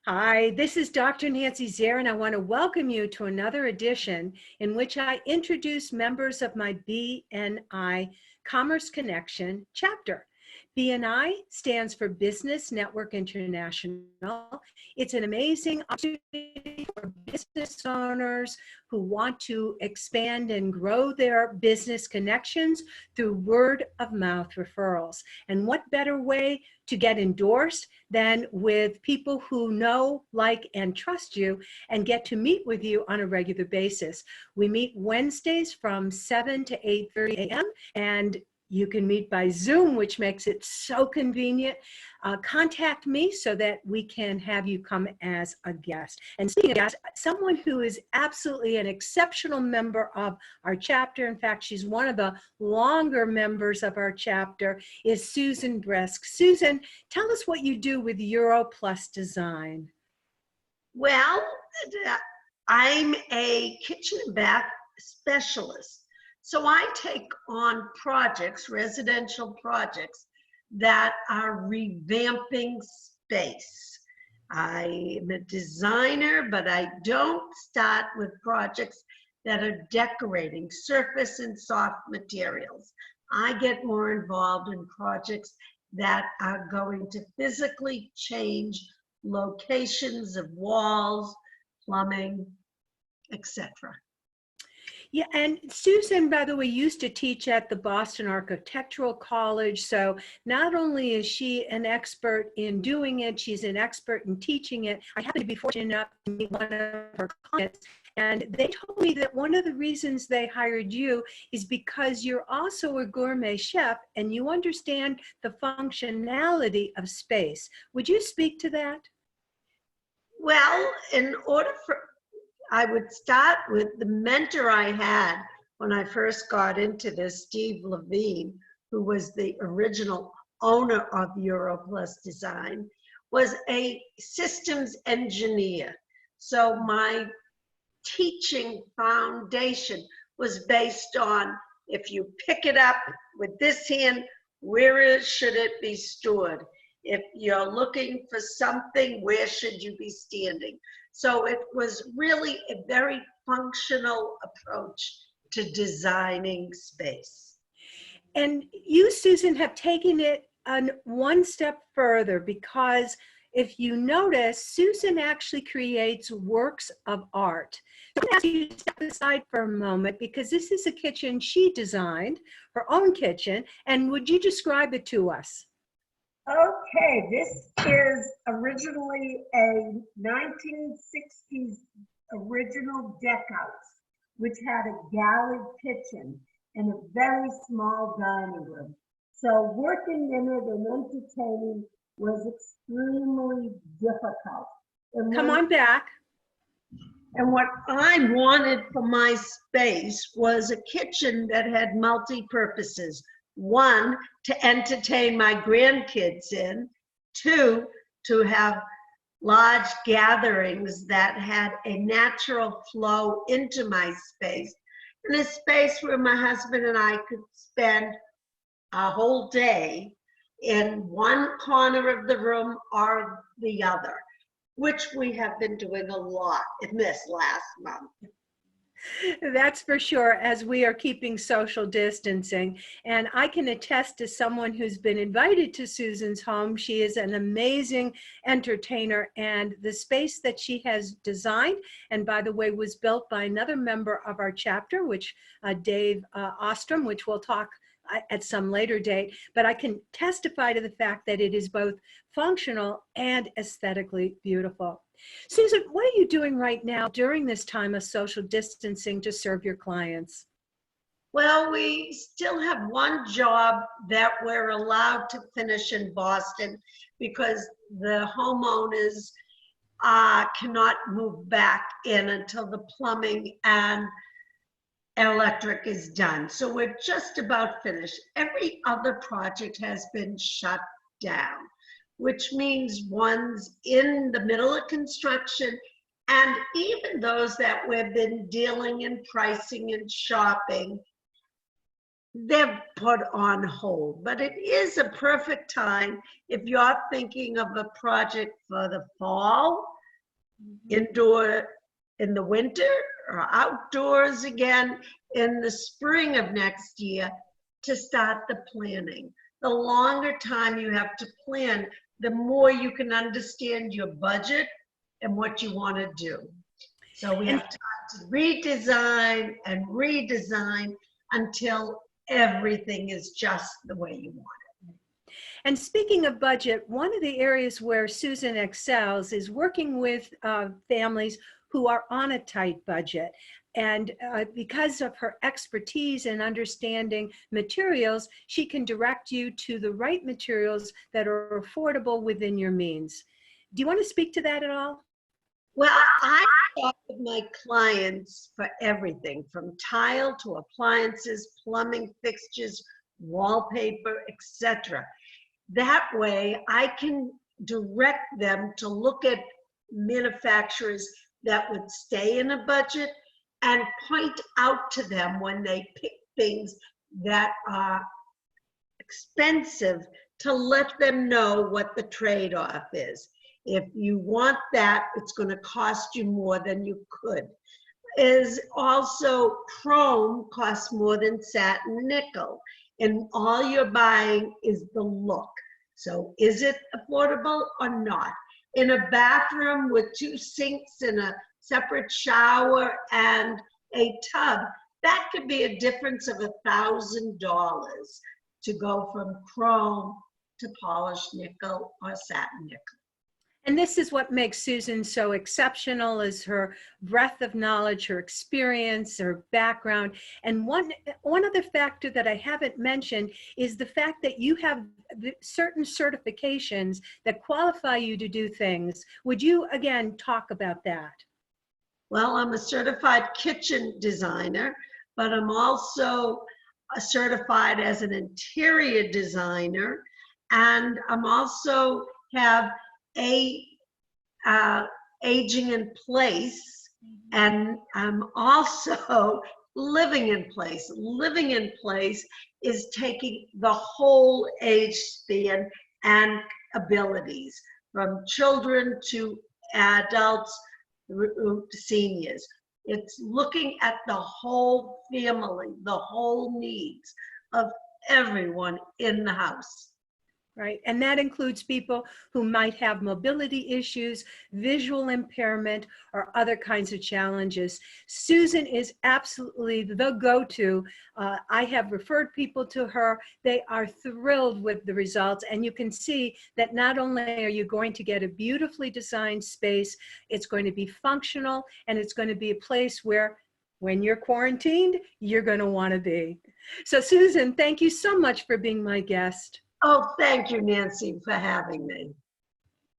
Hi, this is Dr. Nancy Zare, and I want to welcome you to another edition in which I introduce members of my BNI Commerce Connection chapter. BNI stands for Business Network International. It's an amazing opportunity for business owners who want to expand and grow their business connections through word of mouth referrals. And what better way to get endorsed than with people who know, like, and trust you and get to meet with you on a regular basis. We meet Wednesdays from 7 to 8:30 a.m. and you can meet by Zoom, which makes it so convenient. Contact me so that we can have you come as a guest. And speaking of guests, someone who is absolutely an exceptional member of our chapter, in fact, she's one of the longer members of our chapter, is Susan Bresk. Susan, tell us what you do with Euro Plus Design. Well, I'm a kitchen and bath specialist. So I take on projects, residential projects, that are revamping space. I am a designer, but I don't start with projects that are decorating surface and soft materials. I get more involved in projects that are going to physically change locations of walls, plumbing, etc. Yeah, and Susan, by the way, used to teach at the Boston Architectural College. So not only is she an expert in doing it, she's an expert in teaching it. I happen to be fortunate enough to meet one of her clients, and they told me that one of the reasons they hired you is because you're also a gourmet chef and you understand the functionality of space. Would you speak to that? Well, I would start with the mentor I had when I first got into this, Steve Levine, who was the original owner of Europlus Design, was a systems engineer. So my teaching foundation was based on, if you pick it up with this hand, where should it be stored? If you're looking for something, where should you be standing? So it was really a very functional approach to designing space. And you, Susan, have taken it one step further, because if you notice, Susan actually creates works of art. So I'm going to ask you to step aside for a moment, because this is a kitchen she designed, her own kitchen, and would you describe it to us? Okay, this is originally a 1960s original deck house, which had a galley kitchen and a very small dining room. So working in it and entertaining was extremely difficult. Come on back. And what I wanted for my space was a kitchen that had multi-purposes. One, to entertain my grandkids in. Two, to have large gatherings that had a natural flow into my space. And a space where my husband and I could spend a whole day in one corner of the room or the other, which we have been doing a lot in this last month. That's for sure, as we are keeping social distancing. And I can attest to someone who's been invited to Susan's home. She is an amazing entertainer, and the space that she has designed, and by the way, was built by another member of our chapter, which Dave Ostrom, which we'll talk at some later date, but I can testify to the fact that it is both functional and aesthetically beautiful. Susan, what are you doing right now during this time of social distancing to serve your clients? Well, we still have one job that we're allowed to finish in Boston because the homeowners cannot move back in until the plumbing and electric is done. So we're just about finished. Every other project has been shut down, which means one's in the middle of construction, and even those that we've been dealing in pricing and shopping, they're put on hold. But it is a perfect time if you're thinking of a project for the fall indoor in the winter or outdoors again in the spring of next year to start the planning. The longer time you have to plan, the more you can understand your budget and what you want to do. So we have time to redesign and redesign until everything is just the way you want it. And speaking of budget, one of the areas where Susan excels is working with families who are on a tight budget. And because of her expertise in understanding materials, she can direct you to the right materials that are affordable within your means. Do you want to speak to that at all? Well, I talk with my clients for everything from tile to appliances, plumbing fixtures, wallpaper, etc. That way I can direct them to look at manufacturers that would stay in a budget and point out to them when they pick things that are expensive to let them know what the trade-off is. If you want that, it's going to cost you more than you could. Is also chrome costs more than satin nickel, and all you're buying is the look. So is it affordable or not? In a bathroom with 2 sinks and a separate shower and a tub, that could be a difference of $1,000 to go from chrome to polished nickel or satin nickel. And this is what makes Susan so exceptional, is her breadth of knowledge, her experience, her background. And one other factor that I haven't mentioned is the fact that you have certain certifications that qualify you to do things. Would you, again, talk about that? Well, I'm a certified kitchen designer, but I'm also certified as an interior designer. And I'm also have aging in place, and I'm also living in place. Living in place is taking the whole age span and abilities, from children to adults to seniors. It's looking at the whole family, the whole needs of everyone in the house. Right, and that includes people who might have mobility issues, visual impairment, or other kinds of challenges. Susan is absolutely the go-to. I have referred people to her. They are thrilled with the results, and you can see that not only are you going to get a beautifully designed space, it's going to be functional, and it's going to be a place where, when you're quarantined, you're going to want to be. So Susan, thank you so much for being my guest. Oh, thank you, Nancy, for having me.